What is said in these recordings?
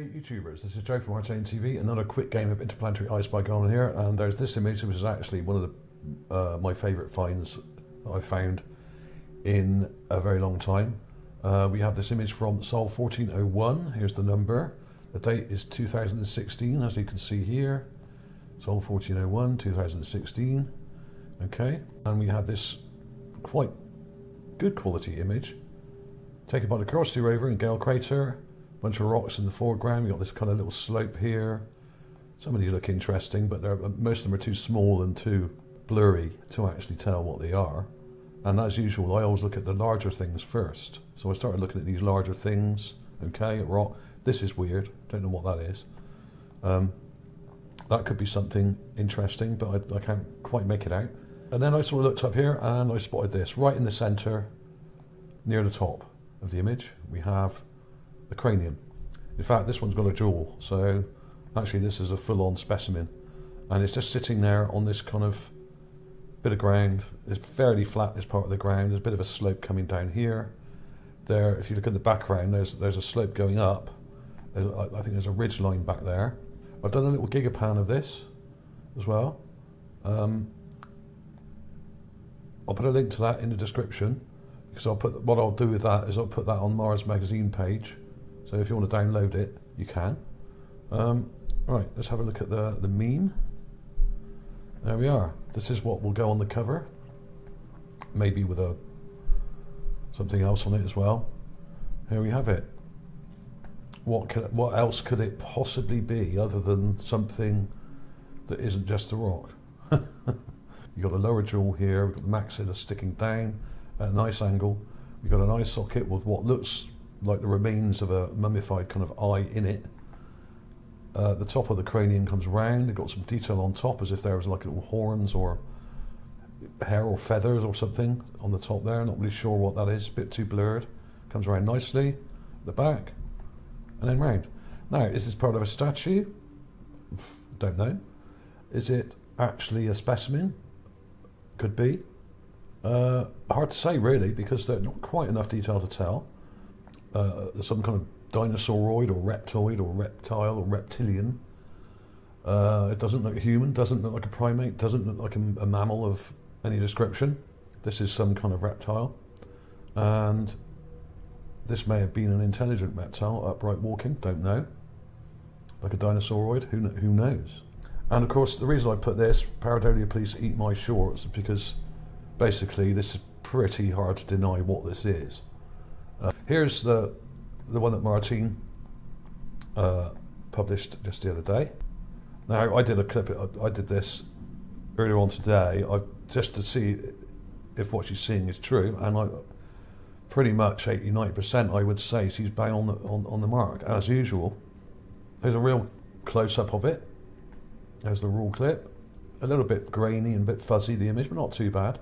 YouTubers, this is Joe from ArtAlienTV. Another quick game of interplanetary ice by going on here, and there's this image which is actually one of the my favourite finds that I've found in a very long time. We have this image from Sol 1401. Here's the number. The date is 2016, as you can see here. Sol 1401, 2016. Okay, and we have this quite good quality image taken by the Curiosity Rover in Gale Crater. Bunch of rocks in the foreground. We've got this kind of little slope here. Some of these look interesting, but most of them are too small and too blurry to actually tell what they are. And as usual, I always look at the larger things first. So I started looking at these larger things. Okay, rock. This is weird. Don't know what that is. That could be something interesting, but I can't quite make it out. And then I sort of looked up here and I spotted this right in the center, near the top of the image. We have the cranium. In fact, this one's got a jaw, so actually this is a full-on specimen, and it's just sitting there on this kind of bit of ground. It's fairly flat, this part of the ground. There's a bit of a slope coming down here. There, if you look at the background, there's a slope going up. I think there's a ridge line back there. I've done a little gigapan of this as well. I'll put a link to that in the description, because what I'll do with that is I'll put that on Mars Magazine page. So if you want to download it, you can. Right, let's have a look at the meme. There we are. This is what will go on the cover. Maybe with something else on it as well. Here we have it. What else could it possibly be other than something that isn't just a rock? You've got a lower jaw here. We've got the maxilla sticking down at a nice angle. We've got an eye socket with what looks like the remains of a mummified kind of eye in it. The top of the cranium comes round. They've got some detail on top, as if there was like little horns or hair or feathers or something on the top there. Not really sure what that is. A bit too blurred. Comes around nicely. The back, and then round. Now, is this part of a statue? Don't know. Is it actually a specimen? Could be. Hard to say really, because there's not quite enough detail to tell. Some kind of dinosauroid or reptoid or reptile or reptilian. It doesn't look human, doesn't look like a primate, doesn't look like a mammal of any description. This is some kind of reptile, and this may have been an intelligent reptile, upright walking, don't know. Like a dinosauroid, who knows? And of course, the reason I put this, Pareidolia Police Eat My Shorts, is because basically this is pretty hard to deny what this is. Here's the one that Martin published just the other day. Now, I did a clip. I did this earlier on today, just to see if what she's seeing is true, and pretty much 80–90%, I would say she's bang on the mark as usual. There's a real close-up of it. There's the raw clip. A little bit grainy and a bit fuzzy, the image, but not too bad.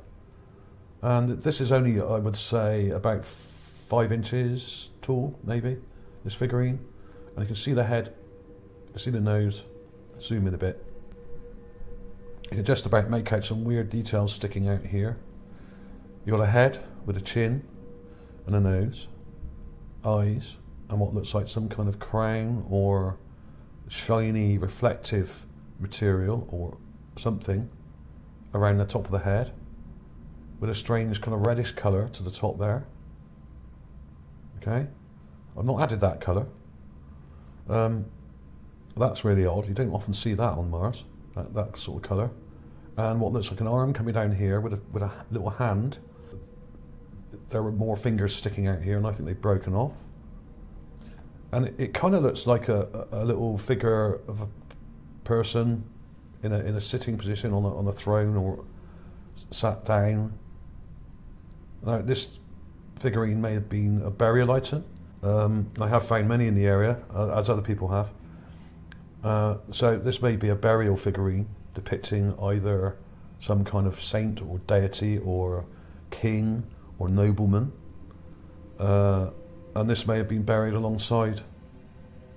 And this is only, I would say, about 5 inches tall, maybe, this figurine. And you can see the head, you can see the nose. Zoom in a bit. You can just about make out some weird details sticking out here. You've got a head with a chin and a nose, eyes, and what looks like some kind of crown or shiny reflective material or something around the top of the head, with a strange kind of reddish colour to the top there. Okay, I've not added that colour. That's really odd. You don't often see that on Mars, that sort of colour. And what looks like an arm coming down here with a little hand. There were more fingers sticking out here, and I think they've broken off. And it kind of looks like a little figure of a person in a sitting position on a throne or sat down. Now, this figurine may have been a burial item. I have found many in the area, as other people have. So this may be a burial figurine depicting either some kind of saint or deity or king or nobleman. And this may have been buried alongside,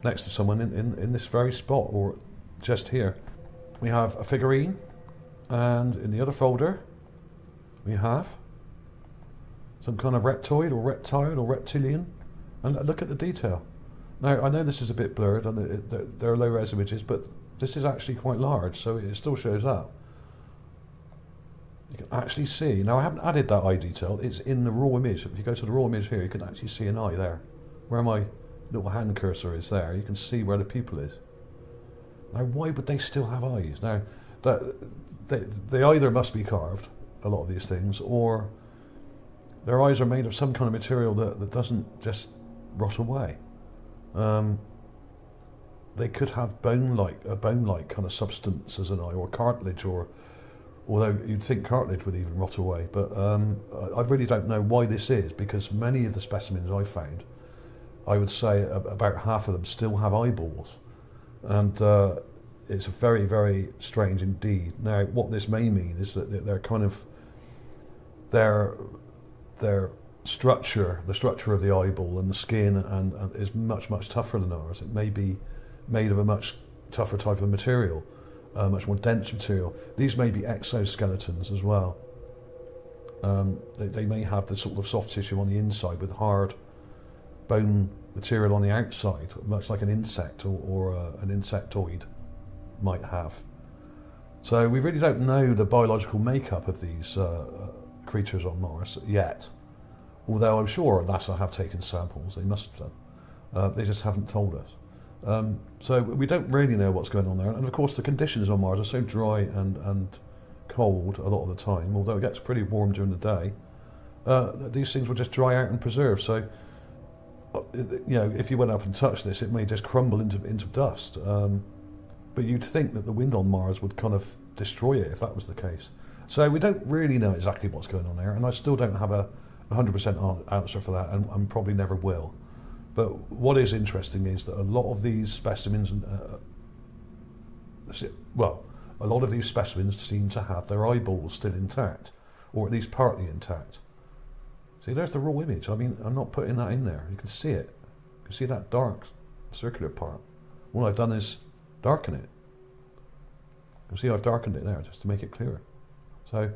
next to someone in this very spot, or just here. We have a figurine, and in the other folder we have some kind of reptoid or reptile or reptilian. And look at the detail. Now, I know this is a bit blurred, and they're low-res images, but this is actually quite large, so it still shows up. You can actually see. Now, I haven't added that eye detail. It's in the raw image. If you go to the raw image here, you can actually see an eye there. Where my little hand cursor is there, you can see where the pupil is. Now, why would they still have eyes? Now, they either must be carved, a lot of these things, or their eyes are made of some kind of material that doesn't just rot away. They could have a bone-like kind of substance as an eye, or cartilage, although you'd think cartilage would even rot away. But I really don't know why this is, because many of the specimens I found, I would say about half of them still have eyeballs. And it's very, very strange indeed. Now, what this may mean is that they're kind of, their structure, the structure of the eyeball and the skin and is much, much tougher than ours. It may be made of a much tougher type of material, much more dense material. These may be exoskeletons as well. They may have the sort of soft tissue on the inside with hard bone material on the outside, much like an insect or an insectoid might have. So we really don't know the biological makeup of these creatures on Mars yet, although I'm sure NASA have taken samples. They must have done. They just haven't told us. So we don't really know what's going on there. And of course the conditions on Mars are so dry and cold a lot of the time, although it gets pretty warm during the day. These things will just dry out and preserve. So you know, if you went up and touched this, it may just crumble into dust. But you'd think that the wind on Mars would kind of destroy it if that was the case. So we don't really know exactly what's going on there, and I still don't have a 100% answer for that, and probably never will. But what is interesting is that a lot of these specimens, a lot of these specimens seem to have their eyeballs still intact, or at least partly intact. See, there's the raw image. I mean, I'm not putting that in there. You can see it. You can see that dark circular part. All I've done is darken it. You can see I've darkened it there just to make it clearer. So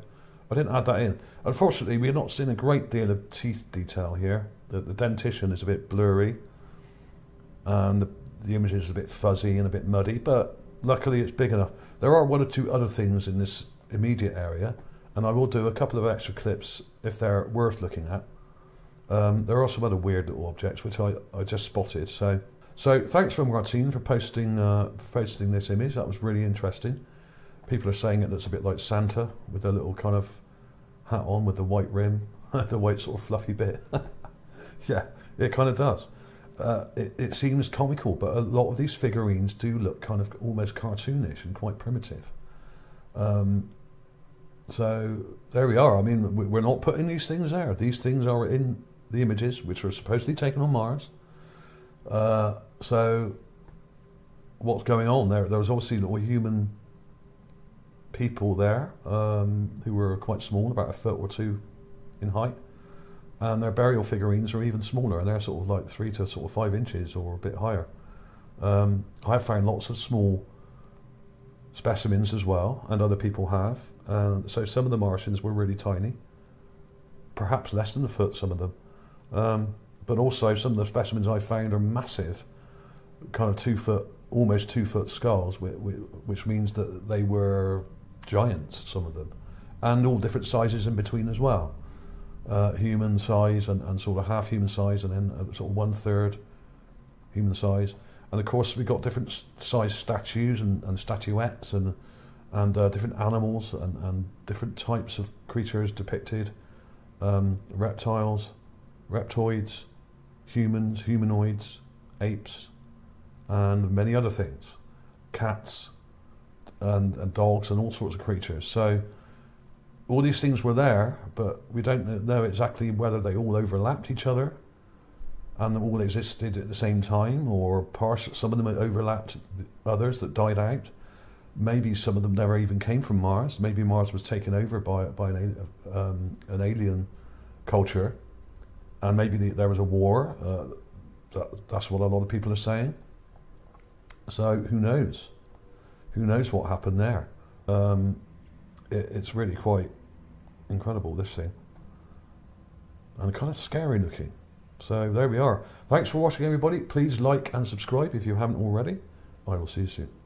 I didn't add that in. Unfortunately, we're not seeing a great deal of teeth detail here. The dentition is a bit blurry, and the image is a bit fuzzy and a bit muddy, but luckily it's big enough. There are one or two other things in this immediate area, and I will do a couple of extra clips if they're worth looking at. There are some other weird little objects which I just spotted. So thanks from Martine for posting this image. That was really interesting. People are saying it looks a bit like Santa with a little kind of hat on with the white rim, the white sort of fluffy bit. Yeah, it kind of does. It seems comical, but a lot of these figurines do look kind of almost cartoonish and quite primitive. So there we are. I mean, we're not putting these things there. These things are in the images, which are supposedly taken on Mars. So what's going on there? There was obviously little human people there who were quite small, about 1 foot or 2 in height. And their burial figurines are even smaller, and they're sort of like 3 to sort of 5 inches or a bit higher. I've found lots of small specimens as well, and other people have. So some of the Martians were really tiny, perhaps less than 1 foot, some of them. But also some of the specimens I found are massive, kind of 2 foot, almost 2 foot skulls, which means that they were giants, some of them, and all different sizes in between as well. Human size and sort of half human size, and then sort of 1/3 human size. And of course we've got different size statues and statuettes and different animals and different types of creatures depicted. Reptiles, reptoids, humans, humanoids, apes, and many other things. Cats and dogs and all sorts of creatures. So all these things were there, but we don't know exactly whether they all overlapped each other and all existed at the same time, or some of them overlapped others that died out. Maybe some of them never even came from Mars. Maybe Mars was taken over by an alien culture, and maybe there was a war. That's what a lot of people are saying. So who knows? Who knows what happened there? It's really quite incredible, this thing, and kind of scary looking. So there we are. Thanks for watching, everybody. Please like and subscribe if you haven't already. I will see you soon.